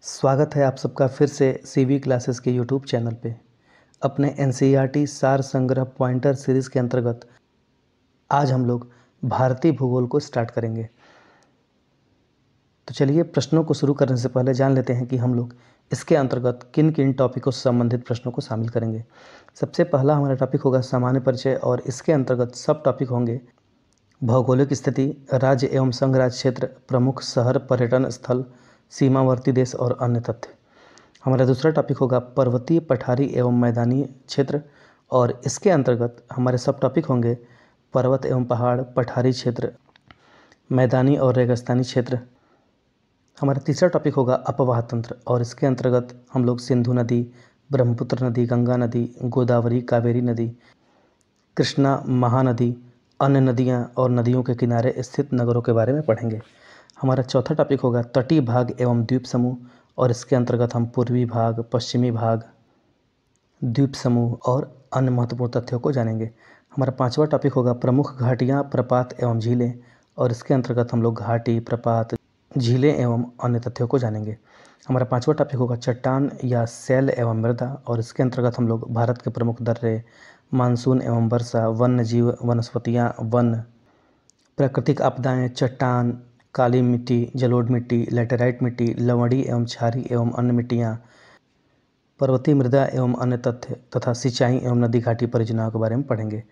स्वागत है आप सबका फिर से सीवी क्लासेस के यूट्यूब चैनल पे। अपने एनसीईआरटी सार संग्रह पॉइंटर सीरीज़ के अंतर्गत आज हम लोग भारतीय भूगोल को स्टार्ट करेंगे। तो चलिए प्रश्नों को शुरू करने से पहले जान लेते हैं कि हम लोग इसके अंतर्गत किन किन टॉपिकों से संबंधित प्रश्नों को शामिल करेंगे। सबसे पहला हमारा टॉपिक होगा सामान्य परिचय और इसके अंतर्गत सब टॉपिक होंगे भौगोलिक स्थिति, राज्य एवं संघ राज्य क्षेत्र, प्रमुख शहर, पर्यटन स्थल, सीमावर्ती देश और अन्य तथ्य। हमारा दूसरा टॉपिक होगा पर्वतीय, पठारी एवं मैदानी क्षेत्र और इसके अंतर्गत हमारे सब टॉपिक होंगे पर्वत एवं पहाड़, पठारी क्षेत्र, मैदानी और रेगिस्तानी क्षेत्र। हमारा तीसरा टॉपिक होगा अपवाह तंत्र और इसके अंतर्गत हम लोग सिंधु नदी, ब्रह्मपुत्र नदी, गंगा नदी, गोदावरी, कावेरी नदी, कृष्णा, महानदी, अन्य नदियाँ और नदियों के किनारे स्थित नगरों के बारे में पढ़ेंगे। हमारा चौथा टॉपिक होगा तटीय भाग एवं द्वीप समूह और इसके अंतर्गत हम पूर्वी भाग, पश्चिमी भाग, द्वीप समूह और अन्य महत्वपूर्ण तथ्यों को जानेंगे। हमारा पांचवा टॉपिक होगा प्रमुख घाटियाँ, प्रपात एवं झीलें और इसके अंतर्गत हम लोग घाटी, प्रपात, झीलें एवं अन्य तथ्यों को जानेंगे। हमारा पांचवा टॉपिक होगा चट्टान या शैल एवं मृदा और इसके अंतर्गत हम लोग भारत के प्रमुख दर्रे, मानसून एवं वर्षा, वन्य जीव, वनस्पतियाँ, वन, प्राकृतिक आपदाएं, चट्टान, काली मिट्टी, जलोढ़ मिट्टी, लैटेराइट मिट्टी, लवणीय एवं क्षारीय एवं अन्य मिट्टियाँ, पर्वतीय मृदा एवं अन्य तथ्य तथा सिंचाई एवं नदी घाटी परियोजनाओं के बारे में पढ़ेंगे।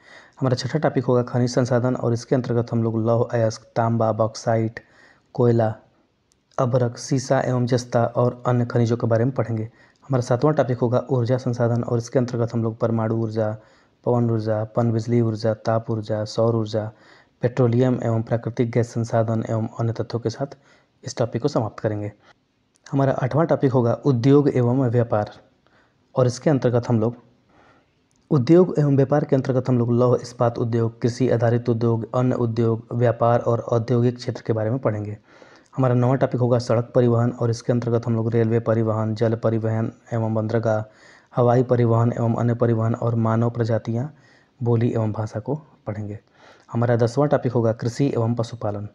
हमारा छठा टॉपिक होगा खनिज संसाधन और इसके अंतर्गत हम लोग लौह अयस्क, तांबा, बॉक्साइट, कोयला, अभ्रक, सीसा एवं जस्ता और अन्य खनिजों के बारे में पढ़ेंगे। हमारा सातवां टॉपिक होगा ऊर्जा संसाधन और इसके अंतर्गत हम लोग परमाणु ऊर्जा, पवन ऊर्जा, पनबिजली ऊर्जा, ताप ऊर्जा, सौर ऊर्जा, पेट्रोलियम एवं प्राकृतिक गैस संसाधन एवं अन्य तथ्यों के साथ इस टॉपिक को समाप्त करेंगे। हमारा आठवां टॉपिक होगा उद्योग एवं व्यापार और इसके अंतर्गत हम लोग उद्योग एवं व्यापार के अंतर्गत हम लोग लौह इस्पात उद्योग, कृषि आधारित उद्योग, अन्य उद्योग, व्यापार और औद्योगिक क्षेत्र के बारे में पढ़ेंगे। हमारा नौवां टॉपिक होगा सड़क परिवहन और इसके अंतर्गत हम लोग रेलवे परिवहन, जल परिवहन एवं बंदरगाह, हवाई परिवहन एवं अन्य परिवहन और मानव प्रजातियाँ, बोली एवं भाषा को पढ़ेंगे। हमारा 10वां टॉपिक होगा कृषि एवं पशुपालन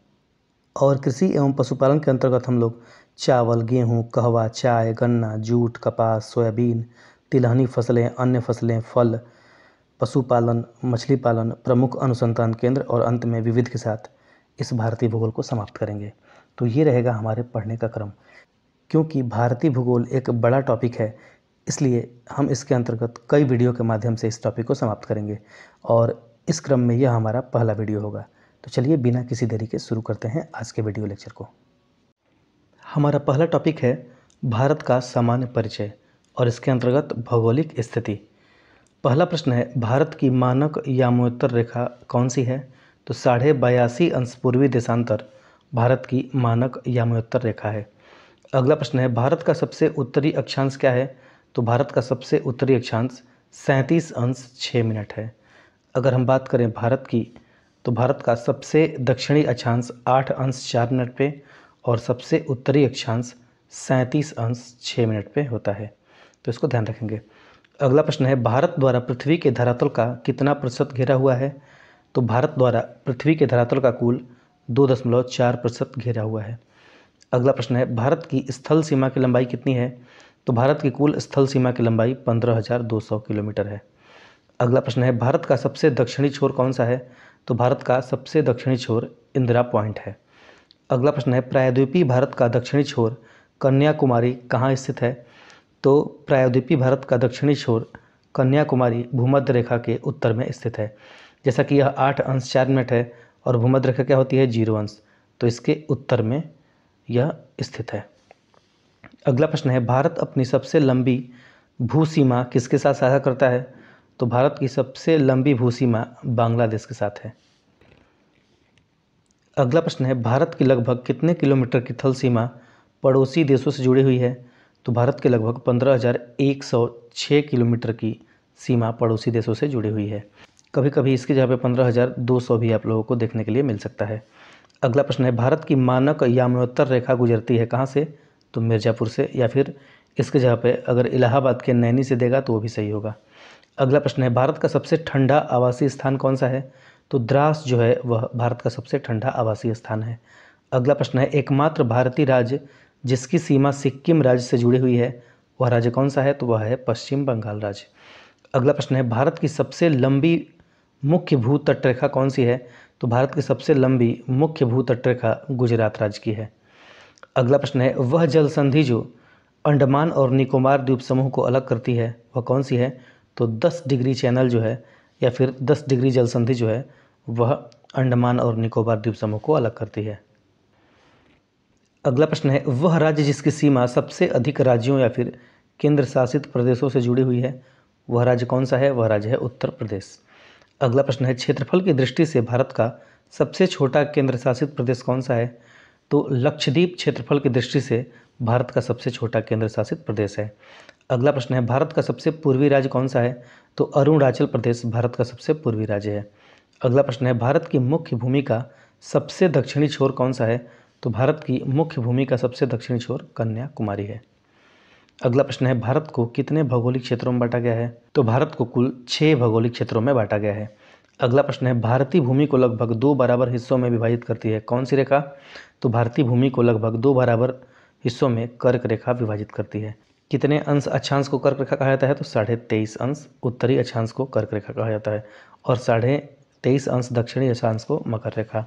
और कृषि एवं पशुपालन के अंतर्गत हम लोग चावल, गेहूँ, कहवा, चाय, गन्ना, जूट, कपास, सोयाबीन, तिलहनी फसलें, अन्य फसलें, फल, पशुपालन, मछली पालन, प्रमुख अनुसंधान केंद्र और अंत में विविध के साथ इस भारतीय भूगोल को समाप्त करेंगे। तो ये रहेगा हमारे पढ़ने का क्रम। क्योंकि भारतीय भूगोल एक बड़ा टॉपिक है इसलिए हम इसके अंतर्गत कई वीडियो के माध्यम से इस टॉपिक को समाप्त करेंगे और इस क्रम में यह हमारा पहला वीडियो होगा। तो चलिए बिना किसी देरी के शुरू करते हैं आज के वीडियो लेक्चर को। हमारा पहला टॉपिक है भारत का सामान्य परिचय और इसके अंतर्गत भौगोलिक स्थिति। पहला प्रश्न है भारत की मानक यामोत्तर रेखा कौन सी है? तो 82.5 अंश पूर्वी देशांतर भारत की मानक यामोत्तर रेखा है। अगला प्रश्न है भारत का सबसे उत्तरी अक्षांश क्या है? तो भारत का सबसे उत्तरी अक्षांश 37 अंश 6 मिनट है। अगर हम बात करें भारत की तो भारत का सबसे दक्षिणी अक्षांश 8 अंश 4 मिनट पे और सबसे उत्तरी अक्षांश 37 अंश 6 मिनट पे होता है, तो इसको ध्यान रखेंगे। अगला प्रश्न है भारत द्वारा पृथ्वी के धरातल का कितना प्रतिशत घेरा हुआ है? तो भारत द्वारा पृथ्वी के धरातल का कुल 2.4% घेरा हुआ है। अगला प्रश्न है भारत की स्थल सीमा की लंबाई कितनी है? तो भारत की कुल स्थल सीमा की लंबाई 15,200 किलोमीटर है। अगला प्रश्न है भारत का सबसे दक्षिणी छोर कौन सा है? तो भारत का सबसे दक्षिणी छोर इंदिरा पॉइंट है। अगला प्रश्न है प्रायद्वीपीय भारत का दक्षिणी छोर कन्याकुमारी कहाँ स्थित है? तो प्रायद्वीपीय भारत का दक्षिणी छोर कन्याकुमारी भूमध्य रेखा के उत्तर में स्थित है। जैसा कि यह 8 अंश 4 मिनट है और भूमध्य रेखा क्या होती है? 0 अंश, तो इसके उत्तर में यह स्थित है। अगला प्रश्न है भारत अपनी सबसे लंबी भूसीमा किसके साथ साझा करता है? तो भारत की सबसे लंबी भूसीमा बांग्लादेश के साथ है। अगला प्रश्न है भारत की लगभग कितने किलोमीटर की थल सीमा पड़ोसी देशों से जुड़ी हुई है? तो भारत के लगभग 15,106 किलोमीटर की सीमा पड़ोसी देशों से जुड़ी हुई है। कभी कभी इसकी जगह पे 15,200 भी आप लोगों को देखने के लिए मिल सकता है। अगला प्रश्न है भारत की मानक यामोत्तर रेखा गुजरती है कहाँ से? तो मिर्ज़ापुर से, या फिर इसके जगह पे अगर इलाहाबाद के नैनी से देगा तो वो भी सही होगा। अगला प्रश्न है भारत का सबसे ठंडा आवासीय स्थान कौन सा है? तो द्रास जो है वह भारत का सबसे ठंडा आवासीय स्थान है। अगला प्रश्न है एकमात्र भारतीय राज्य जिसकी सीमा सिक्किम राज्य से जुड़ी हुई है वह राज्य कौन सा है? तो वह है पश्चिम बंगाल राज्य। अगला प्रश्न है, भारत की सबसे लंबी मुख्य भू तटरेखा कौन सी है? तो भारत की सबसे लंबी मुख्य भू तटरेखा गुजरात राज्य की है। अगला प्रश्न है, वह जल संधि जो अंडमान और निकोबार द्वीप समूह को अलग करती है वह कौन सी है? तो 10 डिग्री चैनल जो है या फिर 10 डिग्री जल संधि जो है वह अंडमान और निकोबार द्वीप समूह को अलग करती है। अगला प्रश्न है, वह राज्य जिसकी सीमा सबसे अधिक राज्यों या फिर केंद्र शासित प्रदेशों से जुड़ी हुई है वह राज्य कौन सा है? वह राज्य है उत्तर प्रदेश। अगला प्रश्न है, क्षेत्रफल की दृष्टि से भारत का सबसे छोटा केंद्र शासित प्रदेश कौन सा है? तो लक्षद्वीप क्षेत्रफल की दृष्टि से भारत का सबसे छोटा केंद्र शासित प्रदेश है। अगला प्रश्न है, भारत का सबसे पूर्वी राज्य कौन सा है? तो अरुणाचल प्रदेश भारत का सबसे पूर्वी राज्य है। अगला प्रश्न है, भारत की मुख्य भूमि का सबसे दक्षिणी छोर कौन सा है? तो भारत की मुख्य भूमि का सबसे दक्षिणी छोर कन्याकुमारी है। अगला प्रश्न है, भारत को कितने भौगोलिक क्षेत्रों में बांटा गया है? तो भारत को कुल 6 भौगोलिक क्षेत्रों में बांटा गया है। अगला प्रश्न है, भारतीय भूमि को लगभग 2 बराबर हिस्सों में विभाजित करती है कौन सी रेखा? तो भारतीय भूमि को लगभग 2 बराबर हिस्सों में कर्क रेखा विभाजित करती है। कितने अंश अक्षांश को कर्क रेखा कहा जाता है? तो 23.5 अंश उत्तरी अक्षांश को कर्क रेखा कहा जाता है और 23.5 अंश दक्षिणी अक्षांश को मकर रेखा।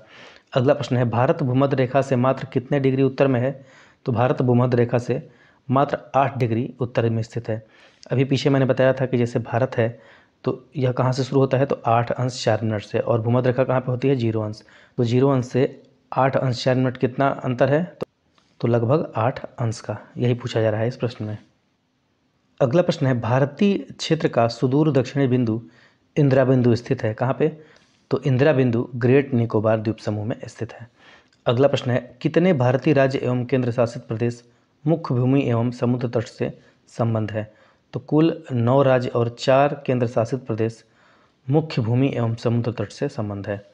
अगला प्रश्न है, भारत भूमध्य रेखा से मात्र कितने डिग्री उत्तर में है? तो भारत भूमध्य रेखा से मात्र 8 डिग्री उत्तर में स्थित है। अभी पीछे मैंने बताया था कि जैसे भारत है तो यह कहाँ से शुरू होता है? तो 8 अंश 4 मिनट से, और भूमध्य रेखा कहाँ पे होती है? 0 अंश। तो 0 अंश से 8 अंश 4 मिनट कितना अंतर है? तो लगभग 8 अंश का, यही पूछा जा रहा है इस प्रश्न में। अगला प्रश्न है, भारतीय क्षेत्र का सुदूर दक्षिणी बिंदु इंदिरा बिंदु स्थित है कहाँ पे? तो इंदिरा बिंदु ग्रेट निकोबार द्वीप समूह में स्थित है। अगला प्रश्न है, कितने भारतीय राज्य एवं केंद्र शासित प्रदेश मुख्य भूमि एवं समुद्र तट से संबंध है? तो कुल 9 राज्य और 4 केंद्र शासित प्रदेश मुख्य भूमि एवं समुद्र तट से संबंध है।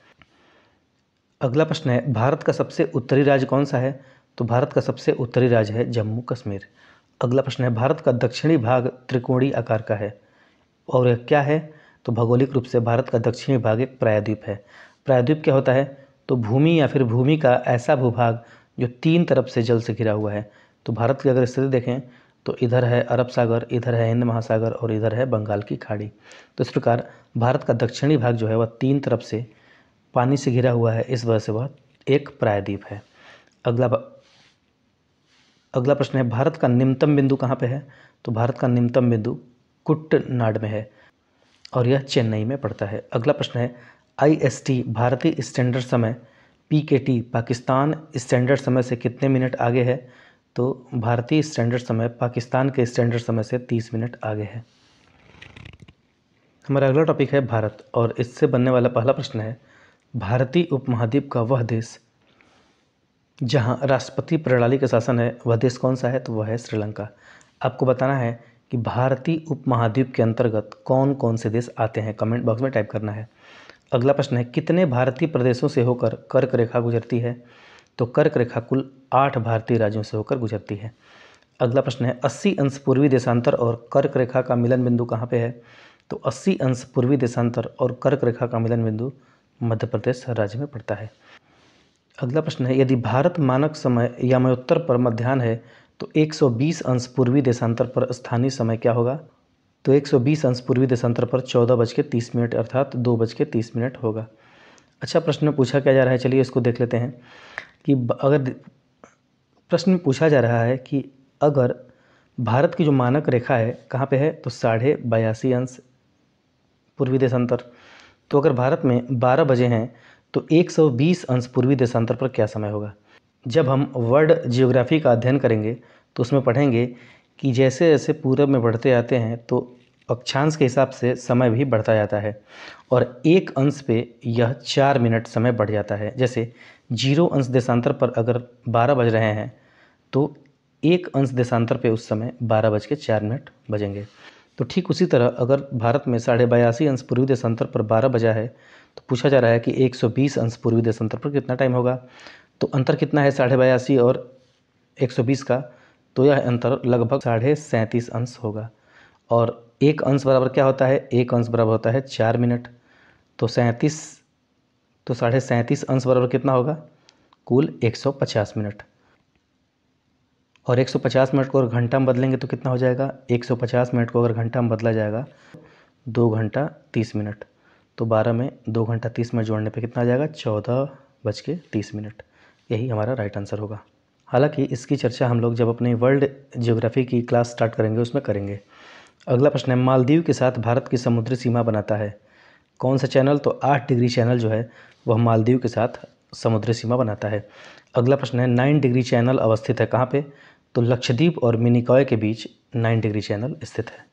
अगला प्रश्न है, भारत का सबसे उत्तरी राज्य कौन सा है? तो भारत का सबसे उत्तरी राज्य है जम्मू कश्मीर। अगला प्रश्न है, भारत का दक्षिणी भाग त्रिकोणीय आकार का है और यह क्या है? तो भौगोलिक रूप से भारत का दक्षिणी भाग एक प्रायद्वीप है। प्रायद्वीप क्या होता है? तो भूमि या फिर भूमि का ऐसा भूभाग जो 3 तरफ से जल से घिरा हुआ है। तो भारत की अगर स्थिति देखें तो इधर है अरब सागर, इधर है हिंद महासागर और इधर है बंगाल की खाड़ी। तो इस प्रकार भारत का दक्षिणी भाग जो है वह 3 तरफ से पानी से घिरा हुआ है, इस वजह से वह एक प्रायद्वीप है। अगला प्रश्न है, भारत का निम्नतम बिंदु कहाँ पे है? तो भारत का निम्नतम बिंदु कुट्टनाड में है और यह चेन्नई में पड़ता है। अगला प्रश्न है, IST भारतीय स्टैंडर्ड समय PKT पाकिस्तान स्टैंडर्ड समय से कितने मिनट आगे है? तो भारतीय स्टैंडर्ड समय पाकिस्तान के स्टैंडर्ड समय से 30 मिनट आगे है। हमारा अगला टॉपिक है भारत और इससे बनने वाला पहला प्रश्न है, भारतीय उपमहाद्वीप का वह देश जहां राष्ट्रपति प्रणाली का शासन है वह देश कौन सा है? तो वह है श्रीलंका। आपको बताना है कि भारतीय उपमहाद्वीप के अंतर्गत कौन कौन से देश आते हैं, कमेंट बॉक्स में टाइप करना है। अगला प्रश्न है, कितने भारतीय प्रदेशों से होकर कर्क रेखा गुजरती है? तो कर्क रेखा कुल 8 भारतीय राज्यों से होकर गुजरती है। अगला प्रश्न है, 80 अंश पूर्वी देशांतर और कर्क रेखा का मिलन बिंदु कहाँ पे है? तो 80 अंश पूर्वी देशांतर और कर्क रेखा का मिलन बिंदु मध्य प्रदेश राज्य में पड़ता है। अगला प्रश्न है, यदि भारत मानक समय यामोत्तर पर मध्याह्न है तो 120 अंश पूर्वी देशांतर पर स्थानीय समय क्या होगा? तो 120 अंश पूर्वी देशांतर पर 14:30 अर्थात 2:30 होगा। अच्छा, प्रश्न में पूछा क्या जा रहा है, चलिए इसको देख लेते हैं कि अगर प्रश्न में पूछा जा रहा है कि अगर भारत की जो मानक रेखा है कहाँ पे है? तो 82.5 अंश पूर्वी देशांतर। तो अगर भारत में 12 बजे हैं तो 120 अंश पूर्वी देशांतर पर क्या समय होगा? जब हम वर्ल्ड जियोग्राफी का अध्ययन करेंगे तो उसमें पढ़ेंगे कि जैसे जैसे पूरब में बढ़ते जाते हैं तो अक्षांश के हिसाब से समय भी बढ़ता जाता है और 1 अंश पे यह 4 मिनट समय बढ़ जाता है। जैसे 0 अंश देशांतर पर अगर 12 बज रहे हैं तो 1 अंश देशांतर पे उस समय 12:04 बजेंगे। तो ठीक उसी तरह अगर भारत में 82.5 अंश पूर्वी देशांतर पर 12 बजा है तो पूछा जा रहा है कि 120 अंश पूर्वी देशांतर पर कितना टाइम होगा? तो अंतर कितना है 82.5 और 120 का? तो यह अंतर लगभग 37.5 अंश होगा और 1 अंश बराबर क्या होता है? 1 अंश बराबर होता है 4 मिनट। तो 37.5 अंश बराबर कितना होगा? कुल 150 मिनट। और 150 मिनट को अगर घंटा में बदलेंगे तो कितना हो जाएगा, 150 मिनट को अगर घंटा में बदला जाएगा 2 घंटा 30 मिनट, तो 12 में 2 घंटा 30 मिनट जोड़ने पे कितना आ जाएगा, 14:30। यही हमारा राइट आंसर होगा। हालांकि इसकी चर्चा हम लोग जब अपनी वर्ल्ड ज्योग्राफी की क्लास स्टार्ट करेंगे उसमें करेंगे। अगला प्रश्न है, मालदीव के साथ भारत की समुद्री सीमा बनाता है कौन सा चैनल, तो 8 डिग्री चैनल जो है वह मालदीव के साथ समुद्री सीमा बनाता है। अगला प्रश्न है, 9 डिग्री चैनल अवस्थित है कहाँ पे, तो लक्षद्वीप और मिनिकॉय के बीच 9 डिग्री चैनल स्थित है।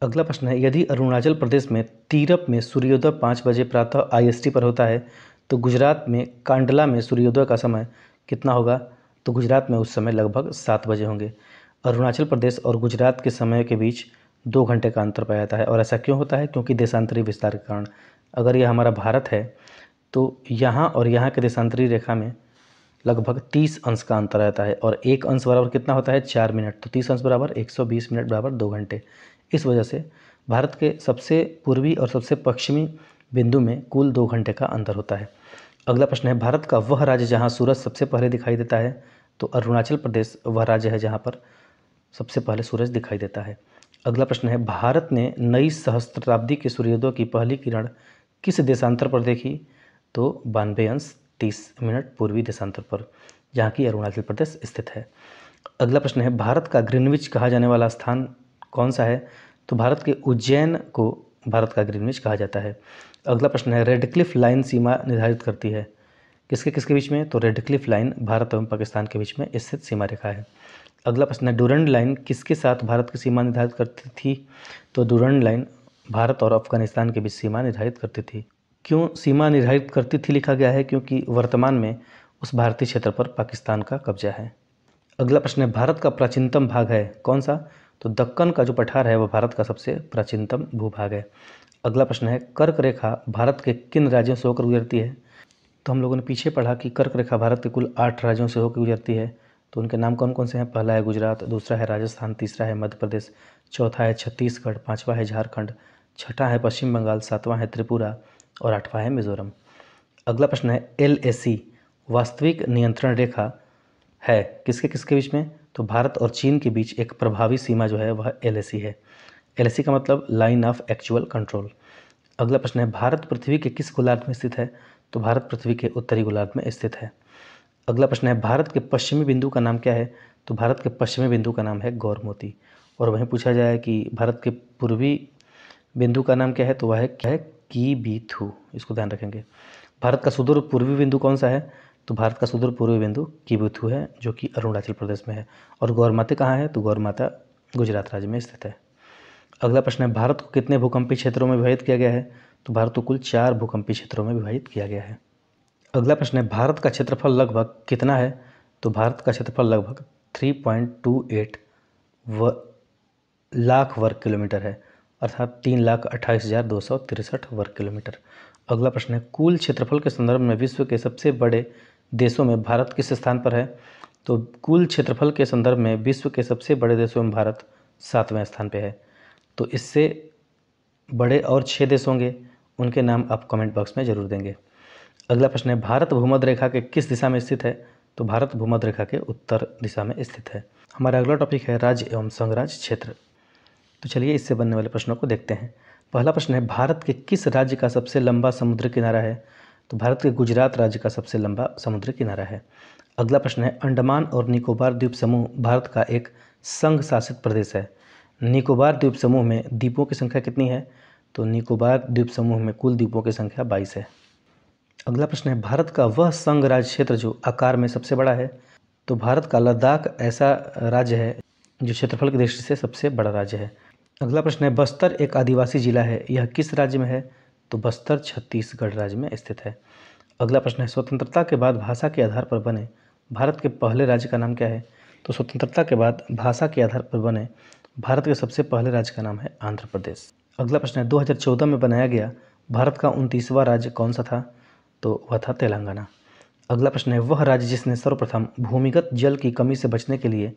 अगला प्रश्न है, यदि अरुणाचल प्रदेश में तीरप में सूर्योदय 5 बजे प्रातः IST पर होता है तो गुजरात में कांडला में सूर्योदय का समय कितना होगा, तो गुजरात में उस समय लगभग 7 बजे होंगे। अरुणाचल प्रदेश और गुजरात के समय के बीच 2 घंटे का अंतर पाया जाता है, और ऐसा क्यों होता है, क्योंकि देशांतरी विस्तार के कारण। अगर यह हमारा भारत है तो यहाँ और यहाँ के देशांतरी रेखा में लगभग 30 अंश का अंतर रहता है, और 1 अंश बराबर कितना होता है, 4 मिनट, तो 30 अंश बराबर 120 मिनट बराबर 2 घंटे। इस वजह से भारत के सबसे पूर्वी और सबसे पश्चिमी बिंदु में कुल 2 घंटे का अंतर होता है। अगला प्रश्न है, भारत का वह राज्य जहाँ सूरज सबसे पहले दिखाई देता है, तो अरुणाचल प्रदेश वह राज्य है जहाँ पर सबसे पहले सूरज दिखाई देता है। अगला प्रश्न है, भारत ने नई सहस्त्राब्दी के सूर्योदय की पहली किरण किस देशांतर पर देखी, तो 92 अंश 30 मिनट पूर्वी देशांतर पर, जहाँ की अरुणाचल प्रदेश स्थित है। अगला प्रश्न है, भारत का ग्रीनविच कहा जाने वाला स्थान कौन सा है, तो भारत के उज्जैन को भारत का ग्रीनविच कहा जाता है। अगला प्रश्न है, रेडक्लिफ लाइन सीमा निर्धारित करती है किसके किसके बीच में, तो रेडक्लिफ लाइन भारत एवं पाकिस्तान के बीच में स्थित सीमा रेखा है। अगला प्रश्न है, डूरंड लाइन किसके साथ भारत की सीमा निर्धारित करती थी, तो डूरंड लाइन भारत और अफगानिस्तान के बीच सीमा निर्धारित करती थी। क्यों सीमा निर्धारित करती थी लिखा गया है, क्योंकि वर्तमान में उस भारतीय क्षेत्र पर पाकिस्तान का कब्जा है। अगला प्रश्न है, भारत का प्राचीनतम भाग है कौन सा, तो दक्कन का जो पठार है वह भारत का सबसे प्राचीनतम भूभाग है। अगला प्रश्न है, कर्क रेखा भारत के किन राज्यों से होकर गुजरती है, तो हम लोगों ने पीछे पढ़ा कि कर्क रेखा भारत के कुल 8 राज्यों से होकर गुजरती है, तो उनके नाम कौन कौन से हैं, पहला है गुजरात, दूसरा है राजस्थान, तीसरा है मध्य प्रदेश, चौथा है छत्तीसगढ़, पाँचवा है झारखंड, छठा है पश्चिम बंगाल, सातवां है त्रिपुरा और आठवां है मिजोरम। अगला प्रश्न है, LAC वास्तविक नियंत्रण रेखा है किसके किसके बीच में, तो भारत और चीन के बीच एक प्रभावी सीमा जो है वह LAC है। LAC का मतलब लाइन ऑफ एक्चुअल कंट्रोल। अगला प्रश्न है, भारत पृथ्वी के किस गोलार्ध में स्थित है, तो भारत पृथ्वी के उत्तरी गोलार्ध में स्थित है। अगला प्रश्न है, भारत के पश्चिमी बिंदु का नाम क्या है, तो भारत के पश्चिमी बिंदु का नाम है गौरमोती। और वहीं पूछा जाए कि भारत के पूर्वी बिंदु का नाम क्या है, तो वह है क्या है, कीबीथू, इसको ध्यान रखेंगे। भारत का सुदूर पूर्वी बिंदु कौन सा है, तो भारत का सुदूर पूर्वी बिंदु कीबीथू है जो कि अरुणाचल प्रदेश में है। और गौरमाता कहाँ है, तो गौरमाता गुजरात राज्य में स्थित है। अगला प्रश्न है, भारत को कितने भूकंपीय क्षेत्रों में विभाजित किया गया है, तो भारत को कुल 4 भूकंपीय क्षेत्रों में विभाजित किया गया है। अगला प्रश्न है, भारत का क्षेत्रफल लगभग कितना है, तो भारत का क्षेत्रफल लगभग 3.28 लाख वर्ग किलोमीटर है, अर्थात 3,28,263 वर्ग किलोमीटर। अगला प्रश्न है, कुल क्षेत्रफल के संदर्भ में विश्व के सबसे बड़े देशों में भारत किस स्थान पर है, तो कुल क्षेत्रफल के संदर्भ में विश्व के सबसे बड़े देशों में भारत 7वें स्थान पर है। तो इससे बड़े और 6 देश होंगे, उनके नाम आप कमेंट बॉक्स में जरूर देंगे। अगला प्रश्न है, भारत भूमध्य रेखा के किस दिशा में स्थित है, तो भारत भूमध्य रेखा के उत्तर दिशा में स्थित है। हमारा अगला टॉपिक है राज्य एवं संघराज्य क्षेत्र। तो चलिए इससे बनने वाले प्रश्नों को देखते हैं। पहला प्रश्न है, भारत के किस राज्य का सबसे लंबा समुद्री किनारा है, तो भारत के गुजरात राज्य का सबसे लंबा समुद्री किनारा है। अगला प्रश्न है, अंडमान और निकोबार द्वीप समूह भारत का एक संघ शासित प्रदेश है। निकोबार द्वीप समूह में द्वीपों की संख्या कितनी है, तो निकोबार द्वीप समूह में कुल द्वीपों की संख्या 22 है। अगला प्रश्न है, भारत का वह संघ राज्य क्षेत्र जो आकार में सबसे बड़ा है, तो भारत का लद्दाख ऐसा राज्य है जो क्षेत्रफल की दृष्टि से सबसे बड़ा राज्य है। अगला प्रश्न है, बस्तर एक आदिवासी जिला है, यह किस राज्य में है, तो बस्तर छत्तीसगढ़ राज्य में स्थित है। अगला प्रश्न है, स्वतंत्रता के बाद भाषा के आधार पर बने भारत के पहले राज्य का नाम क्या है, तो स्वतंत्रता के बाद भाषा के आधार पर बने भारत के सबसे पहले राज्य का नाम है आंध्र प्रदेश। अगला प्रश्न है, 2014 में बनाया गया भारत का 29वां राज्य कौन सा था, तो वह था तेलंगाना। अगला प्रश्न है, वह राज्य जिसने सर्वप्रथम भूमिगत जल की कमी से बचने के लिए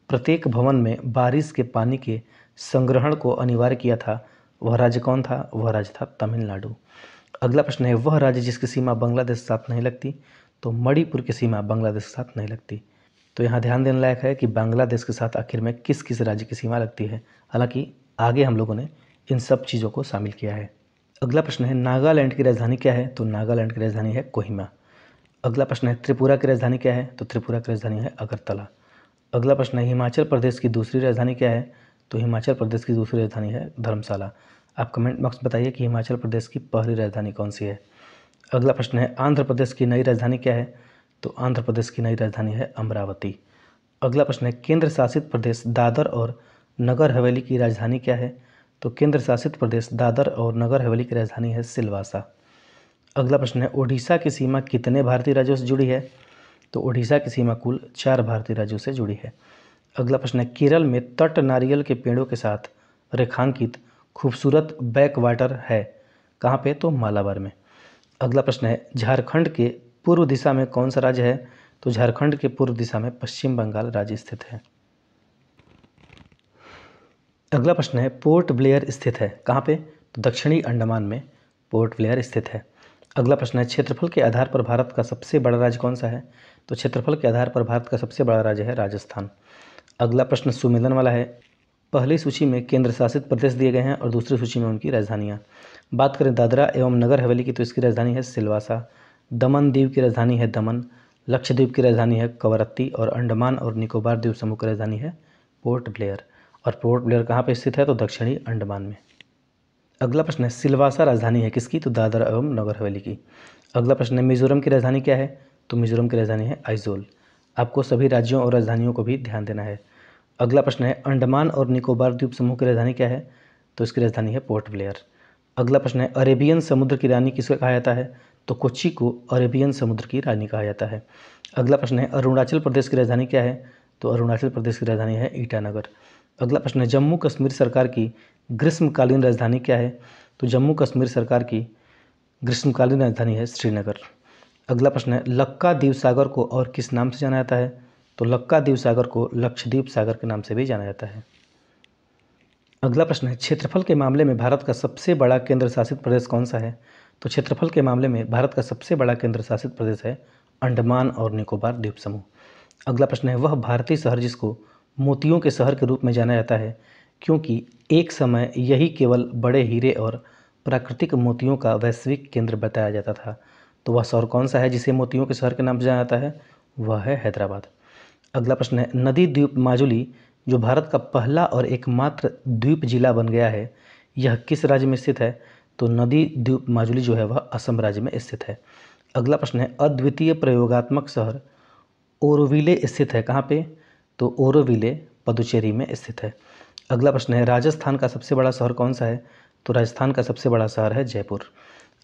प्रत्येक भवन में बारिश के पानी के संग्रहण को अनिवार्य किया था, वह राज्य कौन था, वह राज्य था तमिलनाडु। अगला प्रश्न है, वह राज्य जिसकी सीमा बांग्लादेश के साथ नहीं लगती, तो मणिपुर की सीमा बांग्लादेश के साथ नहीं लगती। तो यहाँ ध्यान देने लायक है कि बांग्लादेश के साथ आखिर में किस किस राज्य की सीमा लगती है। हालांकि आगे हम लोगों ने इन सब चीज़ों को शामिल किया है। अगला प्रश्न है नागालैंड की राजधानी क्या है? तो नागालैंड की राजधानी है कोहिमा। अगला प्रश्न है त्रिपुरा की राजधानी क्या है? तो त्रिपुरा की राजधानी है अगरतला। अगला प्रश्न है हिमाचल प्रदेश की दूसरी राजधानी क्या है? तो हिमाचल प्रदेश की दूसरी राजधानी है धर्मशाला। आप कमेंट बॉक्स में बताइए कि हिमाचल प्रदेश की पहली राजधानी कौन सी है। अगला प्रश्न है आंध्र प्रदेश की नई राजधानी क्या है? तो आंध्र प्रदेश की नई राजधानी है अमरावती। अगला प्रश्न है केंद्र शासित प्रदेश दादर और नगर हवेली की राजधानी क्या है? तो केंद्र शासित प्रदेश दादर और नगर हवेली की राजधानी है सिलवासा। अगला प्रश्न है ओडिशा की सीमा कितने भारतीय राज्यों से जुड़ी है? तो ओडिशा की सीमा कुल 4 भारतीय राज्यों से जुड़ी है। अगला प्रश्न है केरल में तट नारियल के पेड़ों के साथ रेखांकित खूबसूरत बैक वाटर है, कहाँ पे? तो मालाबार में। अगला प्रश्न है झारखंड के पूर्व दिशा में कौन सा राज्य है? तो झारखंड के पूर्व दिशा में पश्चिम बंगाल राज्य स्थित है। अगला प्रश्न है पोर्ट ब्लेयर स्थित है कहाँ पे? तो दक्षिणी अंडमान में पोर्ट ब्लेयर स्थित है। अगला प्रश्न है क्षेत्रफल के आधार पर भारत का सबसे बड़ा राज्य कौन सा है? तो क्षेत्रफल के आधार पर भारत का सबसे बड़ा राज्य है राजस्थान। अगला प्रश्न सुमेलन वाला है। पहली सूची में केंद्र शासित प्रदेश दिए गए हैं और दूसरी सूची में उनकी राजधानियाँ। बात करें दादरा एवं नगर हवेली की तो इसकी राजधानी है सिलवासा। दमन दीव की राजधानी है दमन। लक्षद्वीप की राजधानी है कवरत्ती और अंडमान और निकोबार द्वीप समूह की राजधानी है पोर्ट ब्लेयर। और पोर्ट ब्लेयर कहाँ पर स्थित है? तो दक्षिणी अंडमान में। अगला प्रश्न है सिलवासा राजधानी है किसकी? तो दादरा एवं नगर हवेली की। अगला प्रश्न है मिजोरम की राजधानी क्या है? तो मिजोरम की राजधानी है आइजोल। आपको सभी राज्यों और राजधानियों को भी ध्यान देना है। अगला प्रश्न है अंडमान और निकोबार द्वीप समूह की राजधानी क्या है? तो इसकी राजधानी है पोर्ट ब्लेयर। अगला प्रश्न है अरेबियन समुद्र की रानी किसे कहा जाता है? तो कोच्चि को अरेबियन समुद्र की रानी कहा जाता है। अगला प्रश्न है अरुणाचल प्रदेश की राजधानी क्या है? तो अरुणाचल प्रदेश की राजधानी है ईटानगर। अगला प्रश्न है जम्मू कश्मीर सरकार की ग्रीष्मकालीन राजधानी क्या है? तो जम्मू कश्मीर सरकार की ग्रीष्मकालीन राजधानी है श्रीनगर। अगला प्रश्न है लक्का द्वीप सागर को और किस नाम से जाना जाता है? तो लक्का द्वीप सागर को लक्षद्वीप सागर के नाम से भी जाना जाता है। अगला प्रश्न है क्षेत्रफल के मामले में भारत का सबसे बड़ा केंद्र शासित प्रदेश कौन सा है? तो क्षेत्रफल के मामले में भारत का सबसे बड़ा केंद्र शासित प्रदेश है अंडमान और निकोबार द्वीप समूह। अगला प्रश्न है वह भारतीय शहर जिसको मोतियों के शहर के रूप में जाना जाता है क्योंकि एक समय यही केवल बड़े हीरे और प्राकृतिक मोतियों का वैश्विक केंद्र बताया जाता था। तो वह शहर कौन सा है जिसे मोतियों के शहर के नाम से जाना जाता है? वह है हैदराबाद। अगला प्रश्न है नदी द्वीप माजुली जो भारत का पहला और एकमात्र द्वीप जिला बन गया है, यह किस राज्य में स्थित है? तो नदी द्वीप माजुली जो है वह असम राज्य में स्थित है। अगला प्रश्न है अद्वितीय प्रयोगात्मक शहर ओरोविले स्थित है कहाँ पे? तो ओरोविले पुडुचेरी में स्थित है। अगला प्रश्न है राजस्थान का सबसे बड़ा शहर कौन सा है? तो राजस्थान का सबसे बड़ा शहर है जयपुर।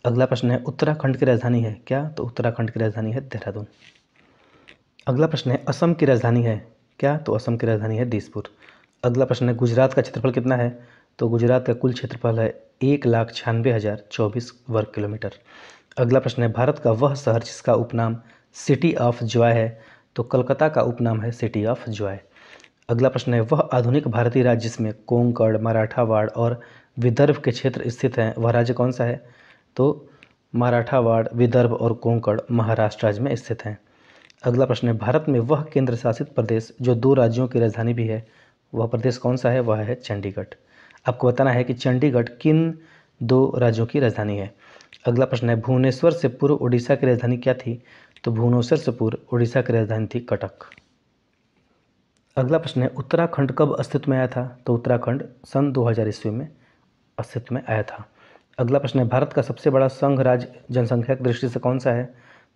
अगला प्रश्न है उत्तराखंड की राजधानी है क्या? तो उत्तराखंड की राजधानी है देहरादून। अगला प्रश्न है असम की राजधानी है क्या? तो असम की राजधानी है दिसपुर। अगला प्रश्न है गुजरात का क्षेत्रफल कितना है? तो गुजरात का कुल क्षेत्रफल है 1,96,024 वर्ग किलोमीटर। अगला प्रश्न है भारत का वह शहर जिसका उपनाम सिटी ऑफ जॉय है? तो कलकत्ता का उपनाम है सिटी ऑफ जॉय। अगला प्रश्न है वह आधुनिक भारतीय राज्य जिसमें कोंकण मराठावाड़ और विदर्भ के क्षेत्र स्थित हैं, वह राज्य कौन सा है? तो मराठावाड़ विदर्भ और कोंकण महाराष्ट्र राज्य में स्थित हैं। अगला प्रश्न है भारत में वह केंद्र शासित प्रदेश जो 2 राज्यों की राजधानी भी है, वह प्रदेश कौन सा है? वह है चंडीगढ़। आपको बताना है कि चंडीगढ़ किन 2 राज्यों की राजधानी है। अगला प्रश्न है भुवनेश्वर से पूर्व उड़ीसा की राजधानी क्या थी? तो भुवनेश्वर से पूर्व उड़ीसा की राजधानी थी कटक। अगला प्रश्न है उत्तराखंड कब अस्तित्व में आया था? तो उत्तराखंड सन 2000 ईस्वी में अस्तित्व में आया था। अगला प्रश्न है भारत का सबसे बड़ा संघ राज्य जनसंख्या की दृष्टि से कौन सा है?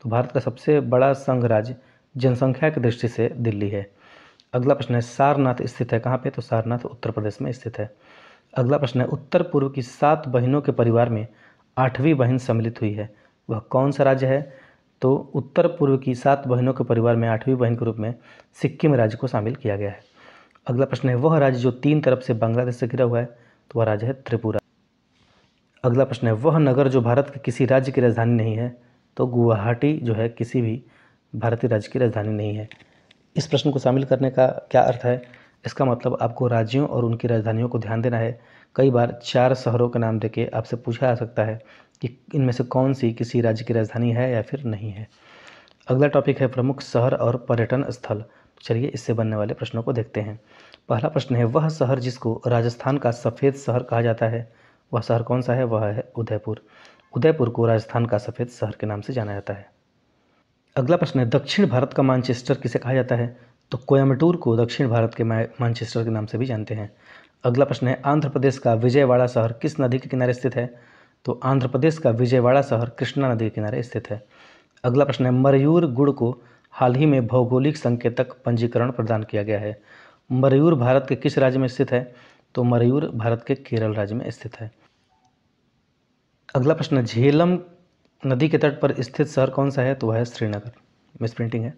तो भारत का सबसे बड़ा संघ राज्य जनसंख्या की दृष्टि से दिल्ली है। अगला प्रश्न है सारनाथ स्थित है कहाँ पे? तो सारनाथ उत्तर प्रदेश में स्थित है। अगला प्रश्न है उत्तर पूर्व की 7 बहनों के परिवार में 8वीं बहन सम्मिलित हुई है, वह कौन सा राज्य है? तो उत्तर पूर्व की 7 बहनों के परिवार में 8वीं बहन के रूप में सिक्किम राज्य को शामिल किया गया है। अगला प्रश्न है वह राज्य जो 3 तरफ से बांग्लादेश से घिरा हुआ है, तो वह राज्य है त्रिपुरा। अगला प्रश्न है वह नगर जो भारत के किसी राज्य की राजधानी नहीं है? तो गुवाहाटी जो है किसी भी भारतीय राज्य की राजधानी नहीं है। इस प्रश्न को शामिल करने का क्या अर्थ है? इसका मतलब आपको राज्यों और उनकी राजधानियों को ध्यान देना है। कई बार 4 शहरों के नाम देके आपसे पूछा जा सकता है कि इनमें से कौन सी किसी राज्य की राजधानी है या फिर नहीं है। अगला टॉपिक है प्रमुख शहर और पर्यटन स्थल। चलिए इससे बनने वाले प्रश्नों को देखते हैं। पहला प्रश्न है, वह शहर जिसको राजस्थान का सफ़ेद शहर कहा जाता है, वह शहर कौन सा है? वह है उदयपुर। उदयपुर को राजस्थान का सफ़ेद शहर के नाम से जाना जाता है। अगला प्रश्न है, दक्षिण भारत का मानचेस्टर किसे कहा जाता है? तो कोयम्बटूर को दक्षिण भारत के मानचेस्टर के नाम से भी जानते हैं। अगला प्रश्न है, आंध्र प्रदेश का विजयवाड़ा शहर किस नदी के किनारे स्थित है? तो आंध्र प्रदेश का विजयवाड़ा शहर कृष्णा नदी के किनारे स्थित है। अगला प्रश्न है, मरयूर गुड़ को हाल ही में भौगोलिक संकेतक पंजीकरण प्रदान किया गया है। मरयूर भारत के किस राज्य में स्थित है? तो मरयूर भारत के केरल राज्य में स्थित है। अगला प्रश्न, झेलम नदी के तट पर स्थित शहर कौन सा है? तो वह है श्रीनगर। मिस प्रिंटिंग है।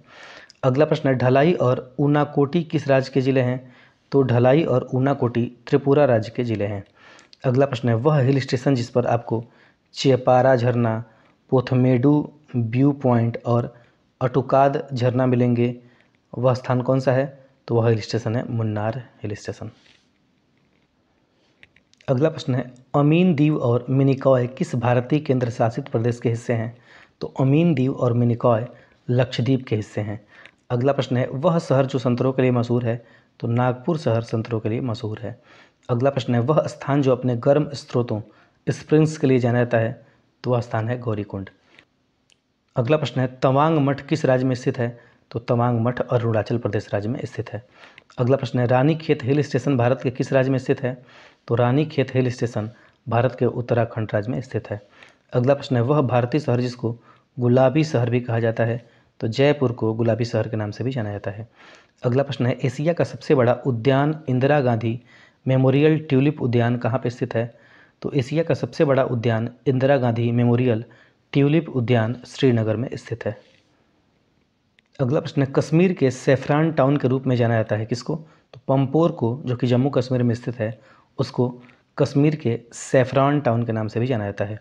अगला प्रश्न है, ढलाई और ऊनाकोटी किस राज्य के ज़िले हैं? तो ढलाई और ऊनाकोटी त्रिपुरा राज्य के ज़िले हैं। अगला प्रश्न है, वह हिल स्टेशन जिस पर आपको चेपारा झरना, पोथमेडू व्यू पॉइंट और अटुकाद झरना मिलेंगे, वह स्थान कौन सा है? तो वह हिल स्टेशन है मुन्नार हिल स्टेशन। अगला प्रश्न है, अमीन दीव और मिनिकॉय किस भारतीय केंद्र शासित प्रदेश के हिस्से हैं? तो अमीन दीव और मिनिकॉय लक्षद्वीप के हिस्से हैं। अगला प्रश्न है, वह शहर जो संतरों के लिए मशहूर है? तो नागपुर शहर संतरों के लिए मशहूर है। अगला प्रश्न है, वह स्थान जो अपने गर्म स्रोतों स्प्रिंग्स के लिए जाना जाता है? तो वह स्थान है गौरीकुंड। अगला प्रश्न है, तवांग मठ किस राज्य में स्थित है? तो तवांग मठ अरुणाचल प्रदेश राज्य में स्थित है। अगला प्रश्न है, रानीखेत हिल स्टेशन भारत के किस राज्य में स्थित है? तो रानीखेत हिल स्टेशन भारत के उत्तराखंड राज्य में स्थित है। अगला प्रश्न है, वह भारतीय शहर जिसको गुलाबी शहर भी कहा जाता है? तो जयपुर को गुलाबी शहर के नाम से भी जाना जाता है। अगला प्रश्न है, एशिया का सबसे बड़ा उद्यान इंदिरा गांधी मेमोरियल ट्यूलिप उद्यान कहाँ पर स्थित है? तो एशिया का सबसे बड़ा उद्यान इंदिरा गांधी मेमोरियल ट्यूलिप उद्यान श्रीनगर में स्थित है। अगला प्रश्न है, कश्मीर के सैफरान टाउन के रूप में जाना जाता है किसको? तो पंपोर को, जो कि जम्मू कश्मीर में स्थित है, उसको कश्मीर के सैफरान टाउन के नाम से भी जाना जाता है।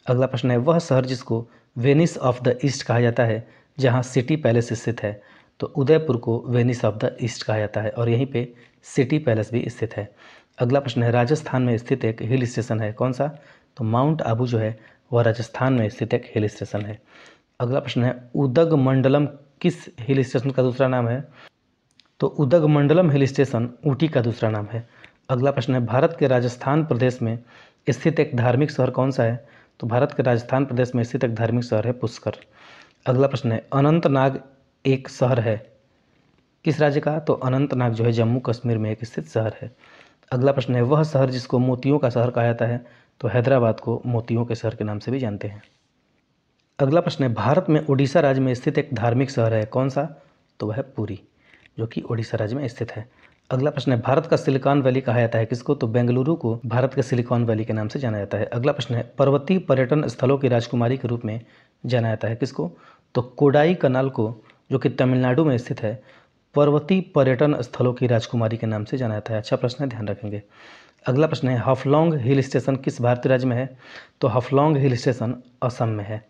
अगला प्रश्न है, वह शहर जिसको वेनिस ऑफ द ईस्ट कहा जाता है, जहां सिटी पैलेस स्थित है? तो उदयपुर को वेनिस ऑफ द ईस्ट कहा जाता है और यहीं पे सिटी पैलेस भी स्थित है। अगला प्रश्न है, राजस्थान में स्थित एक हिल स्टेशन है, कौन सा? तो माउंट आबू जो है वह राजस्थान में स्थित एक हिल स्टेशन है। अगला प्रश्न है, उदगमंडलम किस हिल स्टेशन का दूसरा नाम है? तो उदगमंडलम हिल स्टेशन ऊटी का दूसरा नाम है। अगला प्रश्न है, भारत के राजस्थान प्रदेश में स्थित एक धार्मिक शहर कौन सा है? तो भारत के राजस्थान प्रदेश में स्थित एक धार्मिक शहर है पुष्कर। अगला प्रश्न है, अनंतनाग एक शहर है किस राज्य का? तो अनंतनाग जो है जम्मू कश्मीर में एक स्थित शहर है। अगला प्रश्न है, वह शहर जिसको मोतियों का शहर कहा जाता है? तो हैदराबाद को मोतियों के शहर के नाम से भी जानते हैं। अगला प्रश्न है, भारत में उड़ीसा राज्य में स्थित एक धार्मिक शहर है, कौन सा? तो वह है पुरी, जो कि उड़ीसा राज्य में स्थित है। अगला प्रश्न है, भारत का सिलिकॉन वैली कहा जाता है किसको? तो बेंगलुरु को भारत के सिलिकॉन वैली के नाम से जाना जाता है। अगला प्रश्न है, पर्वतीय पर्यटन स्थलों की राजकुमारी के रूप में जाना जाता है किसको? तो कोडाई कनाल को, जो कि तमिलनाडु में स्थित है, पर्वतीय पर्यटन स्थलों की राजकुमारी के नाम से जाना जाता है। अच्छा प्रश्न है, ध्यान रखेंगे। अगला प्रश्न है, हाफलॉन्ग हिल स्टेशन किस भारतीय राज्य में है? तो हाफलॉन्ग हिल स्टेशन असम में है।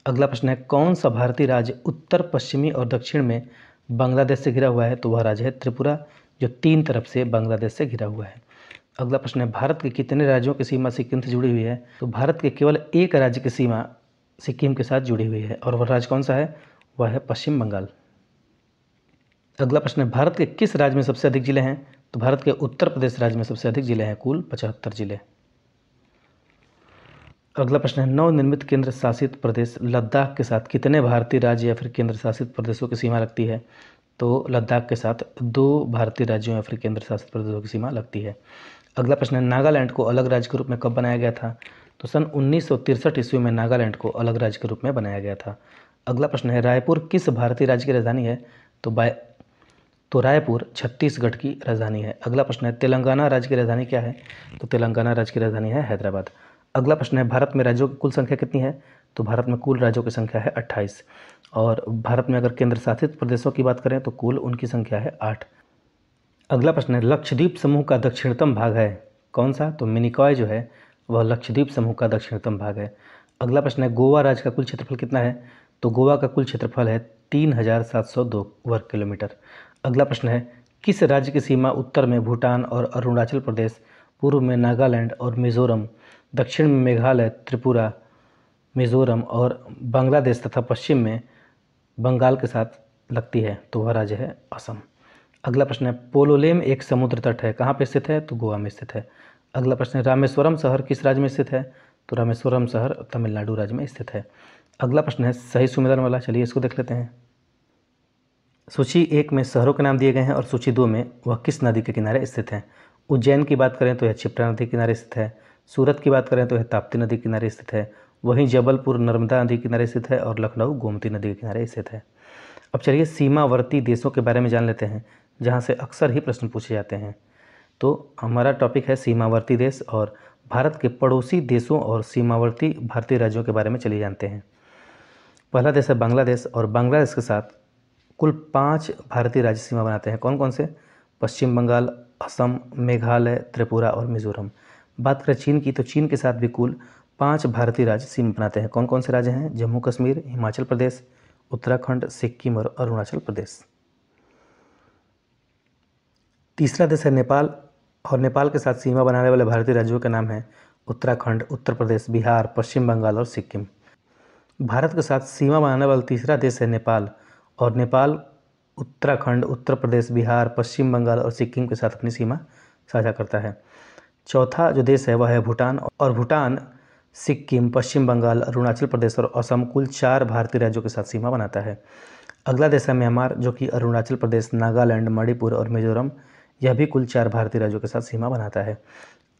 अगला प्रश्न है, कौन सा भारतीय राज्य उत्तर पश्चिमी और दक्षिण में बांग्लादेश से घिरा हुआ है? तो वह राज्य है त्रिपुरा, जो 3 तरफ से बांग्लादेश से घिरा हुआ है। अगला प्रश्न है, भारत के कितने राज्यों की सीमा सिक्किम से जुड़ी हुई है? तो भारत के केवल एक राज्य की सीमा सिक्किम के साथ जुड़ी हुई है और वह राज्य कौन सा है? वह है पश्चिम बंगाल। अगला प्रश्न है, भारत के किस राज्य में सबसे अधिक जिले हैं? तो भारत के उत्तर प्रदेश राज्य में सबसे अधिक जिले हैं, कुल 75 जिले। अगला प्रश्न है, नवनिर्मित केंद्र शासित प्रदेश लद्दाख के साथ कितने भारतीय राज्य या फिर केंद्र शासित प्रदेशों की सीमा लगती है? तो लद्दाख के साथ 2 भारतीय राज्यों या फिर केंद्र शासित प्रदेशों की सीमा लगती है। अगला प्रश्न है, नागालैंड को अलग राज्य के रूप में कब बनाया गया था? तो सन 1963 ईस्वी में नागालैंड को अलग राज्य के रूप में बनाया गया था। अगला प्रश्न है, रायपुर किस भारतीय राज्य की राजधानी है? तो रायपुर छत्तीसगढ़ की राजधानी है। अगला प्रश्न है, तेलंगाना राज्य की राजधानी क्या है? तो तेलंगाना राज्य की राजधानी है हैदराबाद। अगला प्रश्न है, भारत में राज्यों की कुल संख्या कितनी है? तो भारत में कुल राज्यों की संख्या है 28 और भारत में अगर केंद्र शासित प्रदेशों की बात करें तो कुल उनकी संख्या है 8। अगला प्रश्न है, लक्षद्वीप समूह का दक्षिणतम भाग है, कौन सा? तो मिनिकॉय जो है वह लक्षद्वीप समूह का दक्षिणतम भाग है। अगला प्रश्न है, गोवा राज्य का कुल क्षेत्रफल कितना है? तो गोवा का कुल क्षेत्रफल है 3702 वर्ग किलोमीटर। अगला प्रश्न है, किस राज्य की सीमा उत्तर में भूटान और अरुणाचल प्रदेश, पूर्व में नागालैंड और मिजोरम, दक्षिण में मेघालय, त्रिपुरा, मिजोरम और बांग्लादेश तथा पश्चिम में बंगाल के साथ लगती है, तो वह राज्य है असम। अगला प्रश्न है, पोलोलेम एक समुद्र तट है, कहाँ पे स्थित है? तो गोवा में स्थित है। अगला प्रश्न है, रामेश्वरम शहर किस राज्य में स्थित है? तो रामेश्वरम शहर तमिलनाडु राज्य में स्थित है। अगला प्रश्न है सही सुमेरन वाला, चलिए इसको देख लेते हैं। सूची 1 में शहरों के नाम दिए गए हैं और सूची 2 में वह किस नदी के किनारे स्थित हैं। उज्जैन की बात करें तो यह क्षिप्रा नदी के किनारे स्थित है। सूरत की बात करें तो यह ताप्ती नदी के किनारे स्थित है। वहीं जबलपुर नर्मदा नदी के किनारे स्थित है और लखनऊ गोमती नदी के किनारे स्थित है। अब चलिए सीमावर्ती देशों के बारे में जान लेते हैं, जहाँ से अक्सर ही प्रश्न पूछे जाते हैं। तो हमारा टॉपिक है सीमावर्ती देश, और भारत के पड़ोसी देशों और सीमावर्ती भारतीय राज्यों के बारे में चलिए जानते हैं। पहला देश है बांग्लादेश, और बांग्लादेश के साथ कुल 5 भारतीय राज्य सीमा बनाते हैं। कौन कौन से? पश्चिम बंगाल, असम, मेघालय, त्रिपुरा और मिजोरम। बात करें चीन की, तो चीन के साथ भी कुल 5 भारतीय राज्य सीमा बनाते हैं। कौन कौन से राज्य हैं? जम्मू कश्मीर, हिमाचल प्रदेश, उत्तराखंड, सिक्किम और अरुणाचल प्रदेश। तीसरा देश है नेपाल, और नेपाल के साथ सीमा बनाने वाले भारतीय राज्यों के नाम हैं उत्तराखंड, उत्तर प्रदेश, बिहार, पश्चिम बंगाल और सिक्किम। भारत के साथ सीमा बनाने वाला तीसरा देश है नेपाल, और नेपाल उत्तराखंड, उत्तर प्रदेश, बिहार, पश्चिम बंगाल और सिक्किम के साथ अपनी सीमा साझा करता है। चौथा जो देश है वह है भूटान, और भूटान सिक्किम, पश्चिम बंगाल, अरुणाचल प्रदेश और असम कुल 4 भारतीय राज्यों के साथ सीमा बनाता है। अगला देश है म्यांमार, जो कि अरुणाचल प्रदेश, नागालैंड, मणिपुर और मिजोरम, यह भी कुल 4 भारतीय राज्यों के साथ सीमा बनाता है।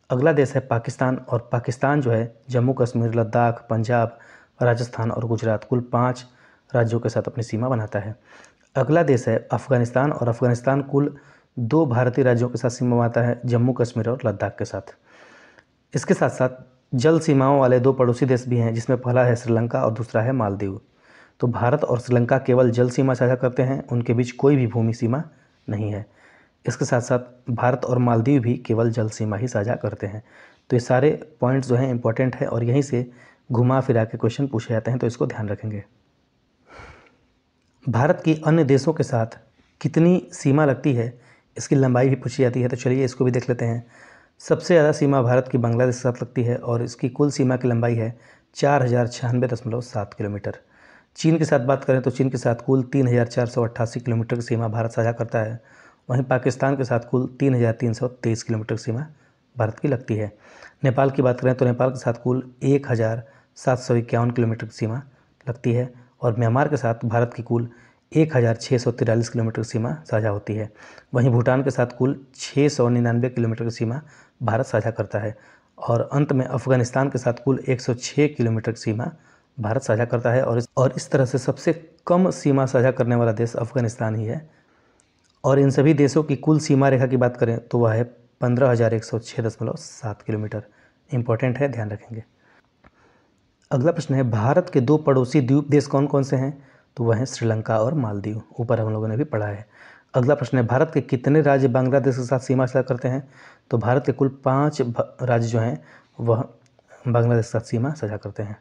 अगला देश है पाकिस्तान, और पाकिस्तान जो है जम्मू कश्मीर, लद्दाख, पंजाब, राजस्थान और गुजरात कुल 5 राज्यों के साथ अपनी सीमा बनाता है। अगला देश है अफगानिस्तान, और अफगानिस्तान कुल 2 भारतीय राज्यों के साथ सीमा बनाता है, जम्मू कश्मीर और लद्दाख के साथ। इसके साथ साथ जल सीमाओं वाले 2 पड़ोसी देश भी हैं, जिसमें पहला है श्रीलंका और दूसरा है मालदीव। तो भारत और श्रीलंका केवल जल सीमा साझा करते हैं, उनके बीच कोई भी भूमि सीमा नहीं है। इसके साथ साथ भारत और मालदीव भी केवल जल सीमा ही साझा करते हैं। तो ये सारे पॉइंट्स जो हैं इंपॉर्टेंट है, और यहीं से घुमा फिरा के क्वेश्चन पूछे जाते हैं, तो इसको ध्यान रखेंगे। भारत की अन्य देशों के साथ कितनी सीमा लगती है, इसकी लंबाई भी पूछी जाती है, तो चलिए इसको भी देख लेते हैं। सबसे ज़्यादा सीमा भारत की बांग्लादेश के साथ लगती है, और इसकी कुल सीमा की लंबाई है 4096.7 किलोमीटर। चीन के साथ बात करें तो चीन के साथ कुल 3488 किलोमीटर की सीमा भारत साझा करता है। वहीं पाकिस्तान के साथ कुल 3323 किलोमीटर की सीमा भारत की लगती है। नेपाल की बात करें तो नेपाल के साथ कुल 1751 किलोमीटर की सीमा लगती है, और म्यांमार के साथ भारत की कुल 1643 किलोमीटर की सीमा साझा होती है। वहीं भूटान के साथ कुल 699 किलोमीटर की सीमा भारत साझा करता है, और अंत में अफगानिस्तान के साथ कुल 106 किलोमीटर की सीमा भारत साझा करता है, और इस तरह से सबसे कम सीमा साझा करने वाला देश अफगानिस्तान ही है। और इन सभी देशों की कुल सीमा रेखा की बात करें तो वह है 15,106.7 किलोमीटर। इंपॉर्टेंट है, ध्यान रखेंगे। अगला प्रश्न है, भारत के 2 पड़ोसी द्वीप देश कौन कौन से हैं? तो वह हैं श्रीलंका और मालदीव, ऊपर हम लोगों ने भी पढ़ा है। अगला प्रश्न है, भारत के कितने राज्य बांग्लादेश के साथ सीमा साझा करते हैं? तो भारत के कुल 5 राज्य जो हैं वह बांग्लादेश के साथ सीमा साझा करते हैं।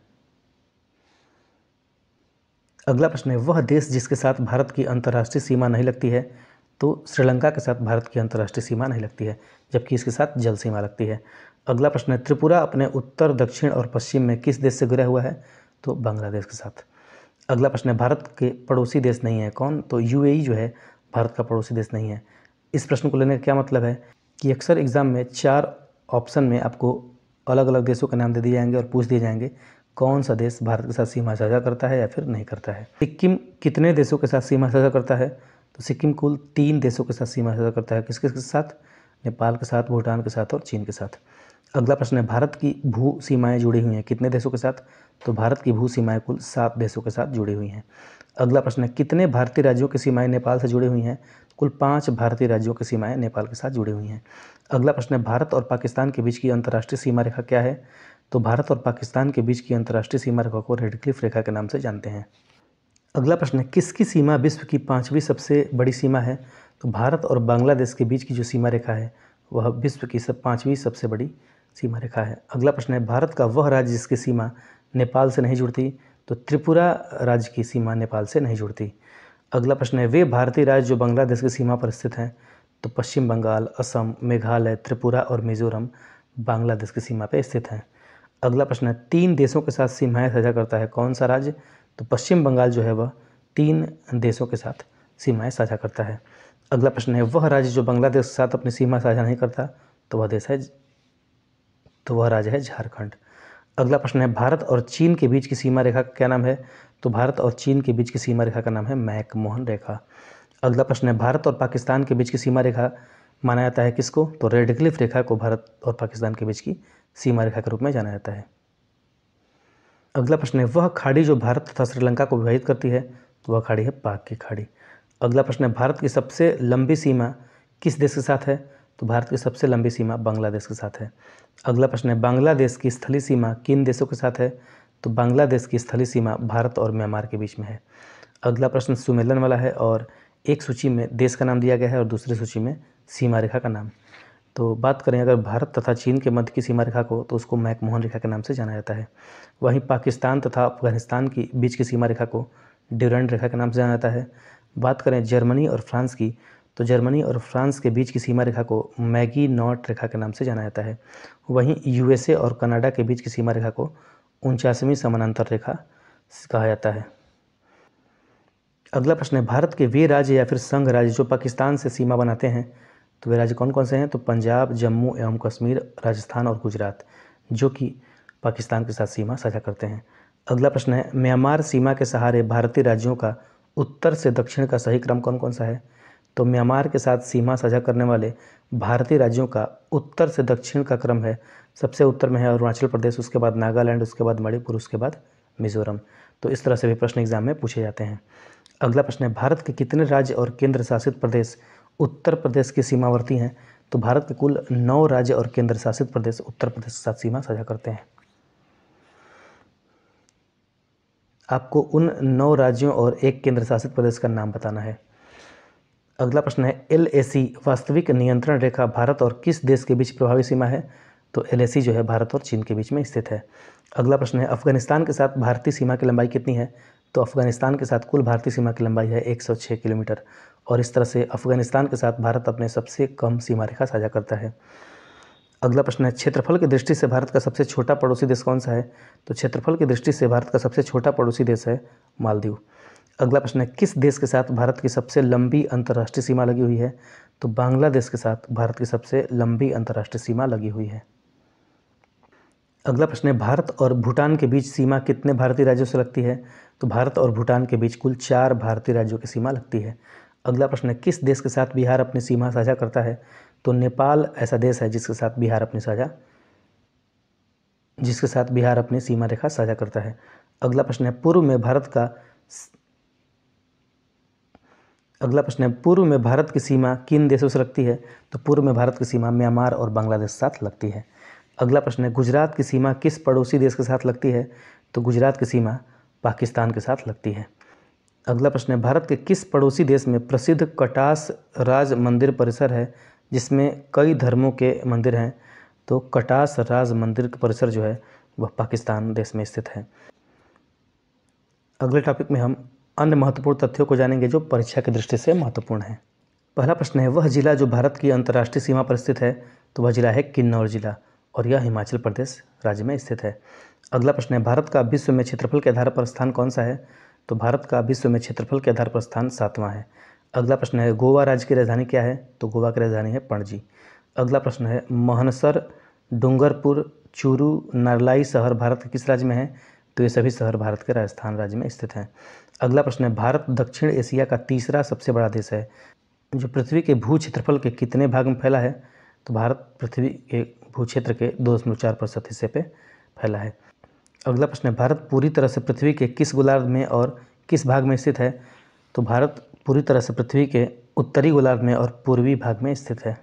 अगला प्रश्न है, वह देश जिसके साथ भारत की अंतर्राष्ट्रीय सीमा नहीं लगती है? तो श्रीलंका के साथ भारत की अंतर्राष्ट्रीय सीमा नहीं लगती है, जबकि इसके साथ जल सीमा लगती है। अगला प्रश्न है, त्रिपुरा अपने उत्तर, दक्षिण और पश्चिम में किस देश से घिरा हुआ है? तो बांग्लादेश के साथ। अगला प्रश्न है, भारत के पड़ोसी देश नहीं है कौन? तो यूएई जो है भारत का पड़ोसी देश नहीं है। इस प्रश्न को लेने का क्या मतलब है कि अक्सर एग्जाम में 4 ऑप्शन में आपको अलग अलग देशों के नाम दे दिए जाएंगे और पूछ दिए जाएंगे कौन सा देश भारत के साथ सीमा साझा करता है या फिर नहीं करता है। सिक्किम कितने देशों के साथ सीमा साझा करता है? तो सिक्किम कुल 3 देशों के साथ सीमा साझा करता है। किसके साथ? नेपाल के साथ, भूटान के साथ और चीन के साथ। अगला प्रश्न है, भारत की भू सीमाएँ जुड़ी हुई हैं कितने देशों के साथ? तो भारत की भू सीमाएँ कुल 7 देशों के साथ जुड़ी हुई हैं। अगला प्रश्न है, कितने भारतीय राज्यों की सीमाएँ नेपाल से जुड़ी हुई हैं? कुल 5 भारतीय राज्यों की सीमाएँ नेपाल के साथ जुड़ी हुई हैं। अगला प्रश्न है, भारत और पाकिस्तान के बीच की अंतर्राष्ट्रीय सीमा रेखा क्या है? तो भारत और पाकिस्तान के बीच की अंतर्राष्ट्रीय सीमा रेखा को रेडक्लिफ रेखा के नाम से जानते हैं। अगला प्रश्न है, किसकी सीमा विश्व की 5वीं सबसे बड़ी सीमा है? तो भारत और बांग्लादेश के बीच की जो सीमा रेखा है वह विश्व की 5वीं सबसे बड़ी सीमा रेखा है। अगला प्रश्न है, भारत का वह राज्य जिसकी सीमा नेपाल से नहीं जुड़ती? तो त्रिपुरा राज्य की सीमा नेपाल से नहीं जुड़ती। अगला प्रश्न है, वे भारतीय राज्य जो बांग्लादेश की सीमा पर स्थित हैं? तो पश्चिम बंगाल, असम, मेघालय, त्रिपुरा और मिजोरम बांग्लादेश की सीमा पर स्थित हैं। अगला प्रश्न है, 3 देशों के साथ सीमाएं साझा करता है कौन सा राज्य? तो पश्चिम बंगाल जो है वह 3 देशों के साथ सीमाएं साझा करता है। अगला प्रश्न है, वह राज्य जो बांग्लादेश के साथ अपनी सीमा साझा नहीं करता, तो वह राज्य है झारखंड। अगला प्रश्न है, भारत और चीन के बीच की सीमा रेखा का क्या नाम है, तो भारत और चीन के बीच की सीमा रेखा का नाम है मैकमोहन रेखा। अगला प्रश्न है, भारत और पाकिस्तान के बीच की सीमा रेखा माना जाता है किसको, तो रेड क्लिफ रेखा को भारत और पाकिस्तान के बीच की सीमा रेखा के रूप में जाना जाता है। अगला प्रश्न है, वह खाड़ी जो भारत तथा श्रीलंका को विभाजित करती है, तो वह खाड़ी है पाक की खाड़ी। अगला प्रश्न है, भारत की सबसे लंबी सीमा किस देश के साथ है, तो भारत की सबसे लंबी सीमा बांग्लादेश के साथ है। अगला प्रश्न है, बांग्लादेश की स्थलीय सीमा किन देशों के साथ है, तो बांग्लादेश की स्थलीय सीमा भारत और म्यांमार के बीच में है। अगला प्रश्न सुमेलन वाला है और एक सूची में देश का नाम दिया गया है और दूसरी सूची में सीमा रेखा का नाम। तो बात करें अगर भारत तथा चीन के मध्य की सीमा रेखा को, तो उसको मैकमोहन रेखा के नाम से जाना जाता है। वहीं पाकिस्तान तथा अफगानिस्तान की बीच की सीमा रेखा को ड्यूरेंट रेखा के नाम से जाना जाता है। बात करें जर्मनी और फ्रांस की, तो जर्मनी और फ्रांस के बीच की सीमा रेखा को मैगी नॉट रेखा के नाम से जाना जाता है। वहीं यूएसए और कनाडा के बीच की सीमा रेखा को 49वीं समानांतर रेखा कहा जाता है। अगला प्रश्न है, भारत के वे राज्य या फिर संघ राज्य जो पाकिस्तान से सीमा बनाते हैं, तो वे राज्य कौन कौन से हैं, तो पंजाब, जम्मू एवं कश्मीर, राजस्थान और गुजरात, जो कि पाकिस्तान के साथ सीमा साझा करते हैं। अगला प्रश्न है, म्यांमार सीमा के सहारे भारतीय राज्यों का उत्तर से दक्षिण का सही क्रम कौन कौन सा है, तो म्यांमार के साथ सीमा साझा करने वाले भारतीय राज्यों का उत्तर से दक्षिण का क्रम है, सबसे उत्तर में है अरुणाचल प्रदेश, उसके बाद नागालैंड, उसके बाद मणिपुर, उसके बाद मिजोरम। तो इस तरह से भी प्रश्न एग्जाम में पूछे जाते हैं। अगला प्रश्न है, भारत के कितने राज्य और केंद्र शासित प्रदेश उत्तर प्रदेश के सीमावर्ती हैं, तो भारत के कुल 9 राज्य और केंद्र शासित प्रदेश उत्तर प्रदेश के साथ सीमा साझा करते हैं। आपको उन 9 राज्यों और एक केंद्र शासित प्रदेश का नाम बताना है। अगला प्रश्न है, LAC वास्तविक नियंत्रण रेखा भारत और किस देश के बीच प्रभावी सीमा है, तो LAC जो है भारत और चीन के बीच में स्थित है। अगला प्रश्न है, अफगानिस्तान के साथ भारतीय सीमा की लंबाई कितनी है, तो अफगानिस्तान के साथ कुल भारतीय सीमा की लंबाई है 106 किलोमीटर और इस तरह से अफगानिस्तान के साथ भारत अपने सबसे कम सीमा रेखा साझा करता है। अगला प्रश्न है, क्षेत्रफल की दृष्टि से भारत का सबसे छोटा पड़ोसी देश कौन सा है, तो क्षेत्रफल की दृष्टि से भारत का सबसे छोटा पड़ोसी देश है मालदीव। अगला प्रश्न है, किस देश के साथ भारत की सबसे लंबी अंतर्राष्ट्रीय सीमा लगी हुई है, तो बांग्लादेश के साथ भारत की सबसे लंबी अंतर्राष्ट्रीय सीमा लगी हुई है। अगला प्रश्न है, भारत और भूटान के बीच सीमा कितने भारतीय राज्यों से लगती है, तो भारत और भूटान के बीच कुल 4 भारतीय राज्यों की सीमा लगती है। अगला प्रश्न है, किस देश के साथ बिहार अपनी सीमा साझा करता है, तो नेपाल ऐसा देश है जिसके साथ बिहार अपनी सीमा रेखा साझा करता है। अगला प्रश्न है, पूर्व में भारत की सीमा किन देशों से लगती है, तो पूर्व में भारत की सीमा म्यांमार और बांग्लादेश के साथ लगती है। अगला प्रश्न है, गुजरात की सीमा किस पड़ोसी देश के साथ लगती है, तो गुजरात की सीमा पाकिस्तान के साथ लगती है। अगला प्रश्न है, भारत के किस पड़ोसी देश में प्रसिद्ध कटास राज मंदिर परिसर है जिसमें कई धर्मों के मंदिर हैं, तो कटास राज मंदिर परिसर जो है वह पाकिस्तान देश में स्थित है। अगले टॉपिक में हम अन्य महत्वपूर्ण तथ्यों को जानेंगे जो परीक्षा की दृष्टि से महत्वपूर्ण है। पहला प्रश्न है, वह जिला जो भारत की अंतर्राष्ट्रीय सीमा पर स्थित है, तो वह जिला है किन्नौर जिला और यह हिमाचल प्रदेश राज्य में स्थित है। अगला प्रश्न है, भारत का विश्व में क्षेत्रफल के आधार पर स्थान कौन सा है, तो भारत का विश्व में क्षेत्रफल के आधार पर स्थान 7वां है। अगला प्रश्न है, गोवा राज्य की राजधानी क्या है, तो गोवा की राजधानी है पणजी। अगला प्रश्न है, मानेसर, डूंगरपुर, चूरू, नारलाई शहर भारत के किस राज्य में है, तो ये सभी शहर भारत के राजस्थान राज्य में स्थित हैं। अगला प्रश्न है, भारत दक्षिण एशिया का तीसरा सबसे बड़ा देश है जो पृथ्वी के भू क्षेत्रफल के कितने भाग में फैला है, तो भारत पृथ्वी के भू क्षेत्र के 2.4% हिस्से पे फैला है। अगला प्रश्न है, भारत पूरी तरह से पृथ्वी के किस गोलार्ध में और किस भाग में स्थित है, तो भारत पूरी तरह से पृथ्वी के उत्तरी गोलार्ध में और पूर्वी भाग में स्थित है।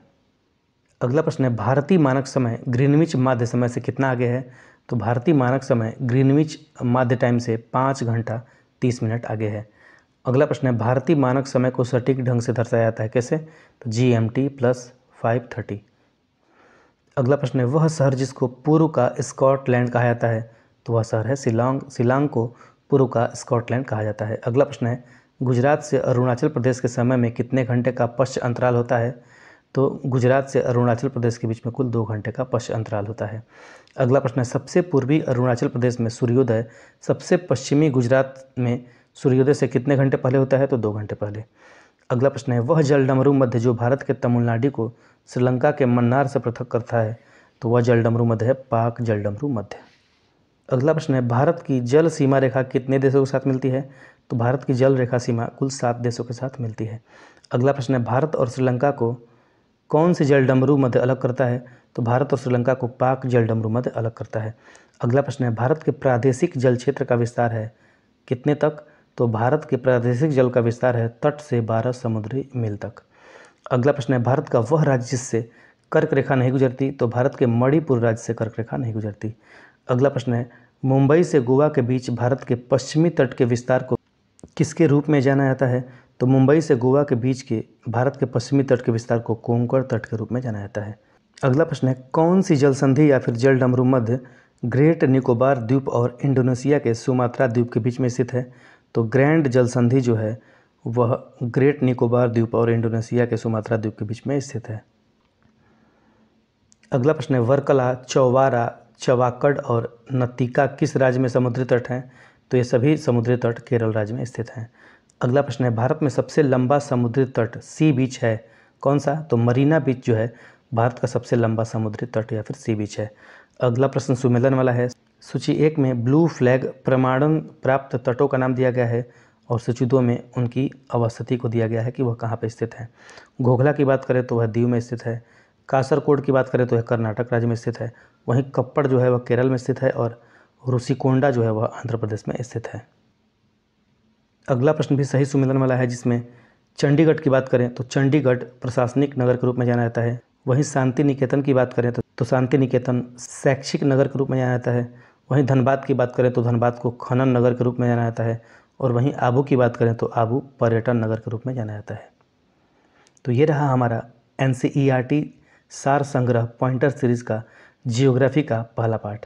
अगला प्रश्न है, भारतीय मानक समय ग्रीनविच माध्य समय से कितना आगे है, तो भारतीय मानक समय ग्रीनविच माध्य टाइम से 5 घंटा 30 मिनट आगे है। अगला प्रश्न है, भारतीय मानक समय को सटीक ढंग से दर्शाया जाता है कैसे, तो GMT + 5:30। अगला प्रश्न है, वह शहर जिसको पूर्व का स्कॉटलैंड कहा जाता है, तो वह शहर है शिलांग। शिलांग को पूर्व का स्कॉटलैंड कहा जाता है। अगला प्रश्न है, गुजरात से अरुणाचल प्रदेश के समय में कितने घंटे का पश्च अंतराल होता है, तो गुजरात से अरुणाचल प्रदेश के बीच में कुल 2 घंटे का पश्च अंतराल होता है। अगला प्रश्न है, सबसे पूर्वी अरुणाचल प्रदेश में सूर्योदय सबसे पश्चिमी गुजरात में सूर्योदय से कितने घंटे पहले होता है, तो 2 घंटे पहले। अगला प्रश्न है, वह जलडमरू मध्य जो भारत के तमिलनाडु को श्रीलंका के मन्नार से पृथक करता है, तो वह जलडमरू मध्य है पाक जलडमरू मध्य। अगला प्रश्न है, भारत की जल सीमा रेखा कितने देशों के साथ मिलती है, तो भारत की जल रेखा सीमा कुल 7 देशों के साथ मिलती है। अगला प्रश्न है, भारत और श्रीलंका को कौन सी जलडमरू मध्य अलग करता है, तो भारत और श्रीलंका को पाक जलडमरू मध्य अलग करता है। अगला प्रश्न है, भारत के प्रादेशिक जल क्षेत्र का विस्तार है कितने तक, तो भारत के प्रादेशिक जल का विस्तार है तट से 12 समुद्री मील तक। अगला प्रश्न है, भारत का वह राज्य जिससे कर्क रेखा नहीं गुजरती, तो भारत के मणिपुर राज्य से कर्क रेखा नहीं गुजरती। अगला प्रश्न है, मुंबई से गोवा के बीच भारत के पश्चिमी तट के विस्तार को किसके रूप में जाना जाता है, तो मुंबई से गोवा के बीच के भारत के पश्चिमी तट के विस्तार को कोंकण तट के रूप में जाना जाता है। अगला प्रश्न है, कौन सी जल संधि या फिर जलडमरू मध्य ग्रेट निकोबार द्वीप और इंडोनेशिया के सुमात्रा द्वीप के बीच में स्थित है, तो ग्रैंड जल संधि जो है वह ग्रेट निकोबार द्वीप और इंडोनेशिया के सुमात्रा द्वीप के बीच में स्थित है। अगला प्रश्न है, वर्कला, चौवारा, चवाकड़ और नतीका किस राज्य में समुद्री तट हैं, तो ये सभी समुद्री तट केरल राज्य में स्थित हैं। अगला प्रश्न है, भारत में सबसे लंबा समुद्री तट सी बीच है कौन सा, तो मरीना बीच जो है भारत का सबसे लंबा समुद्री तट या फिर सी बीच है। अगला प्रश्न सुमेलन वाला है, सूची 1 में ब्लू फ्लैग प्रमाणन प्राप्त तटों का नाम दिया गया है और सूची 2 में उनकी अवस्थिति को दिया गया है कि वह कहाँ पर स्थित है। घोघला की बात करें तो वह दीव में स्थित है, कासरकोड की बात करें तो यह कर्नाटक राज्य में स्थित है, वहीं कप्पड़ जो है वह केरल में स्थित है और रुसिकोंडा जो है वह आंध्र प्रदेश में स्थित है। अगला प्रश्न भी सही सुमेलन वाला है, जिसमें चंडीगढ़ की बात करें तो चंडीगढ़ प्रशासनिक नगर के रूप में जाना जाता है, वहीं शांति निकेतन की बात करें तो शांति निकेतन शैक्षिक नगर के रूप में जाना जाता है, वहीं धनबाद की बात करें तो धनबाद को खनन नगर के रूप में जाना जाता है और वहीं आबू की बात करें तो आबू पर्यटन नगर के रूप में जाना जाता है। तो ये रहा हमारा NCERT सार संग्रह पॉइंटर सीरीज़ का जियोग्राफी का पहला पार्ट।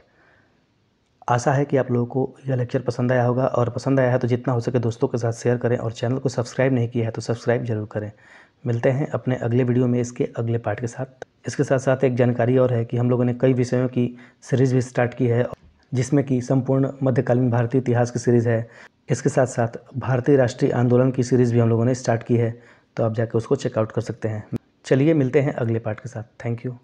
आशा है कि आप लोगों को यह लेक्चर पसंद आया होगा, और पसंद आया है तो जितना हो सके दोस्तों के साथ शेयर करें और चैनल को सब्सक्राइब नहीं किया है तो सब्सक्राइब जरूर करें। मिलते हैं अपने अगले वीडियो में इसके अगले पार्ट के साथ। इसके साथ साथ एक जानकारी और है कि हम लोगों ने कई विषयों की सीरीज़ भी स्टार्ट की है, जिसमें कि संपूर्ण मध्यकालीन भारतीय इतिहास की सीरीज़ है। इसके साथ साथ भारतीय राष्ट्रीय आंदोलन की सीरीज़ भी हम लोगों ने स्टार्ट की है, तो आप जाकर उसको चेकआउट कर सकते हैं। चलिए मिलते हैं अगले पार्ट के साथ। Thank you.